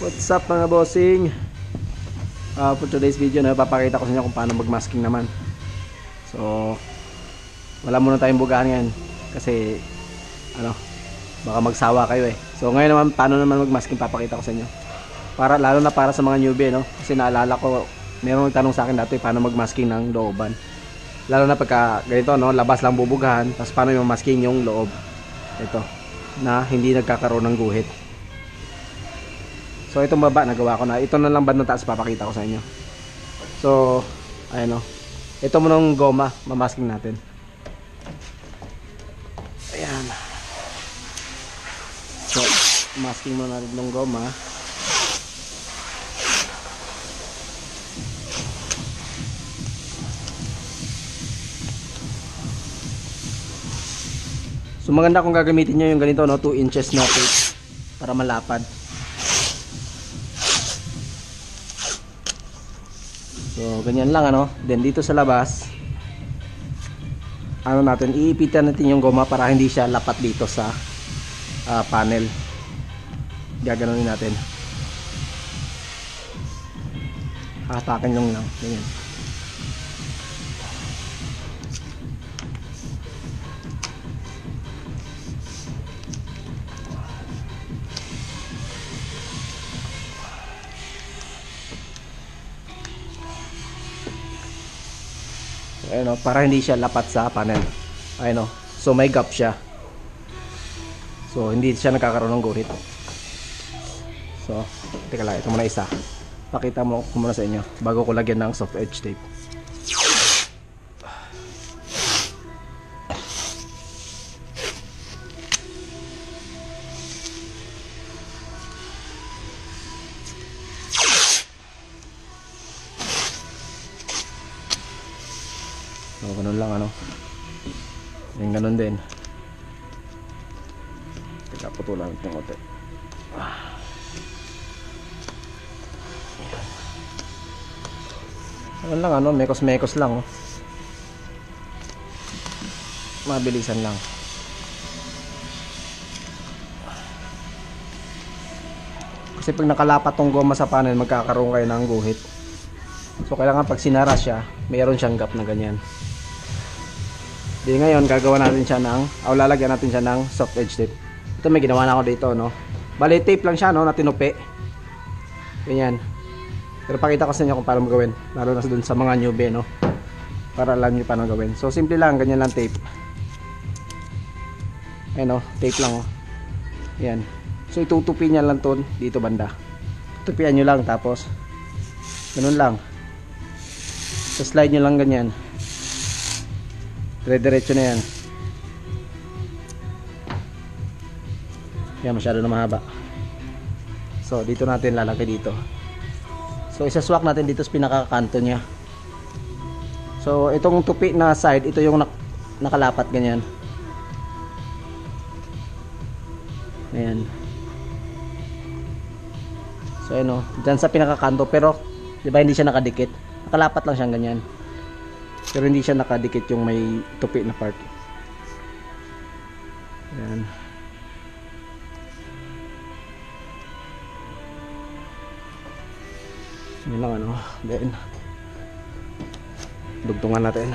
What's up mga bossing? For today's video na papakita ko sa inyo kung paano magmasking naman. So wala muna tayong bugahan ngayon kasi baka magsawa kayo eh. So ngayon naman paano naman magmasking papakita ko sa inyo. Lalo na para sa mga newbie, no? Kasi naalala ko merong nagtanong sa akin dati paano magmasking ng looban. Lalo na pagka ganito, no, labas lang bubugahan, tapos paano yung masking yung loob. Ito na hindi nagkakaroon ng guhit. So itong baba nagawa ko na. Ito na lang bandang taas papakita ko sa inyo. So ayan o. Ito mo nung goma, mamasking natin. Ayan. So masking mo na rin ng goma. So maganda kung gagamitin nyo yung ganito, no, 2 inches na tape para malapad. So ganyan lang, ano. Then dito sa labas natin, iipitan natin yung goma para hindi siya lapat dito sa panel. Gaganunin natin. Hatakin lang ganyan. Ayun, para hindi siya lapat sa panel. Ayun, so may gap siya. So hindi siya nagkakaroon ng guhit. So teka lang, ito muna isa. Pakita mo muna sa inyo bago ko lagyan ng soft edge tape. So ganun lang, ano. Yung ganun din. Teka, putulan natin ng konti. Ganun lang, ano, mekos-mekos lang, oh. Mabilisan lang. Kasi pag nakalapat tong goma sa panel, magkakaroon kayo ng guhit. So kailangan pag sinara siya, mayroon siyang gap na ganyan. Di ngayon gagawa natin siya lalagyan natin siya ng soft edge tape. Ito may ginawa na ako dito, no. Bali tape lang siya, no, na tinupi. Ganyan. Pero pakita ko sa inyo kung paano gawin, lalo na dun sa mga newbie, no. Para alam niyo paano gawin. So simple lang, ganyan lang tape. Ayun, no, tape lang, oh. Yan. So itutupi niya lang to dito banda. Tupian niyo lang, tapos ganun lang. So slide niyo lang ganyan. Dire-diretso na yan. Yan, masyado na mahaba. So dito natin lalagay dito. So isaswak natin dito sa pinakakanto niya. So itong tupi na side, ito yung nakalapat ganyan. Ayan. So ayun, dyan sa pinakakanto, pero diba hindi siya nakadikit, nakalapat lang siyang ganyan, pero hindi siya nakadikit yung may tupi na part. Ayan. Yun lang, ano. Then dugtungan natin.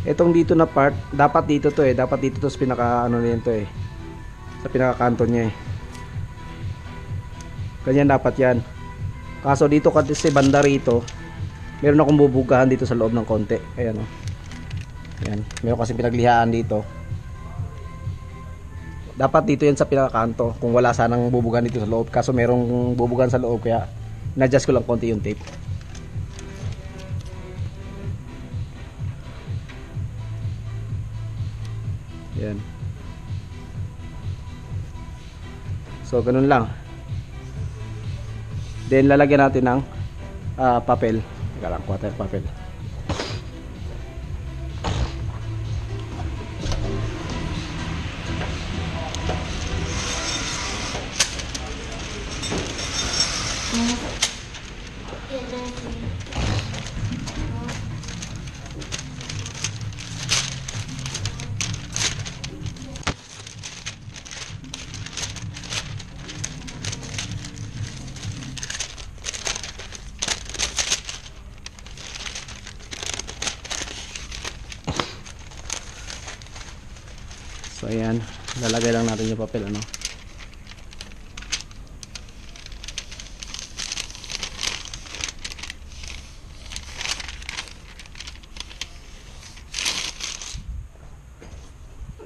Itong dito na part, dapat dito to eh. Dapat dito to sa pinaka nito eh. Sa pinakakanto niya eh. Ganyan dapat yan. Kaso dito kasi banda rito, meron akong bubugahan dito sa loob ng konti. Ayan, oh. Ayan. Meron kasi pinaglihaan dito. Dapat dito yan sa pinakakanto. Kung wala sanang bubugahan dito sa loob. Kaso merong bubugahan sa loob, kaya na-adjust ko lang konti yung tape. Yan. So ganun lang. Then lalagyan natin ng papel. Teka lang, quarter papel. So ayan, lalagay lang natin yung papel, ano.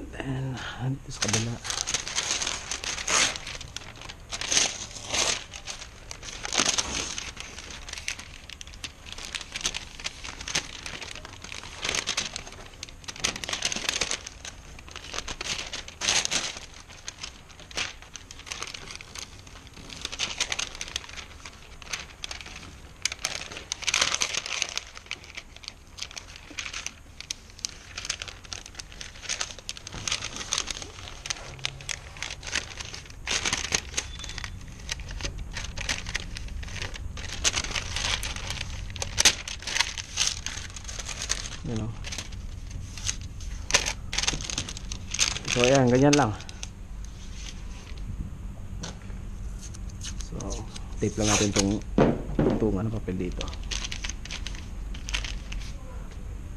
Then dito sa kabila. You know. So ayan, ganyan lang. So tape lang natin itong tuntungan ng papel dito.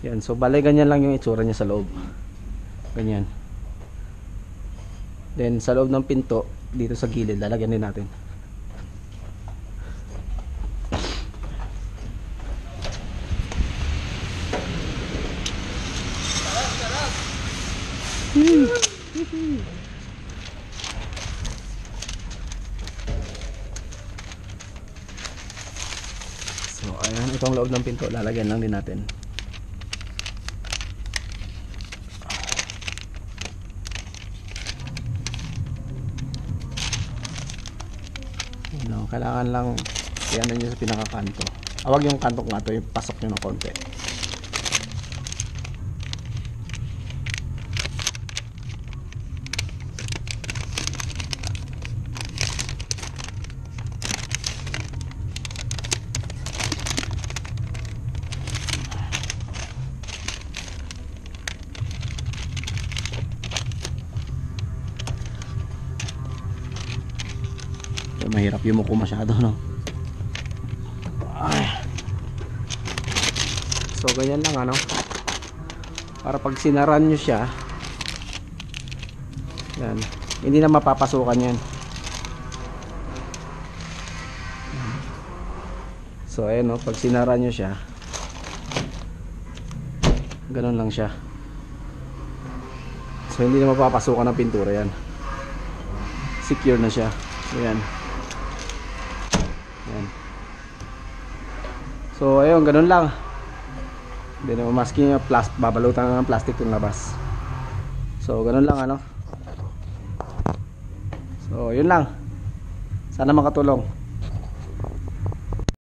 Yan, so bale ganyan lang yung itsura niya sa loob. Ganyan. Then sa loob ng pinto, dito sa gilid, lalagyan din natin. So ayan, itong loob ng pinto lalagyan lang din natin. Kailangan lang iyan nyo sa pinakakanto. Awag yung kanto nga to, yung pasok nyo ng konti. Mahirap yumuko masyado, no? Ay. So ganyan lang, ano, para pag sinaran nyo siya, yan, hindi na mapapasukan yan. So ayan, no, pag sinaran nyo siya, ganun lang siya. So hindi na mapapasukan ng pintura yan. Secure na siya. So yan. Yan. So ayun, ganun lang. Hindi na masking yung babalutan ng plastic yung labas. So ganun lang, ano. So yun lang. Sana makatulong.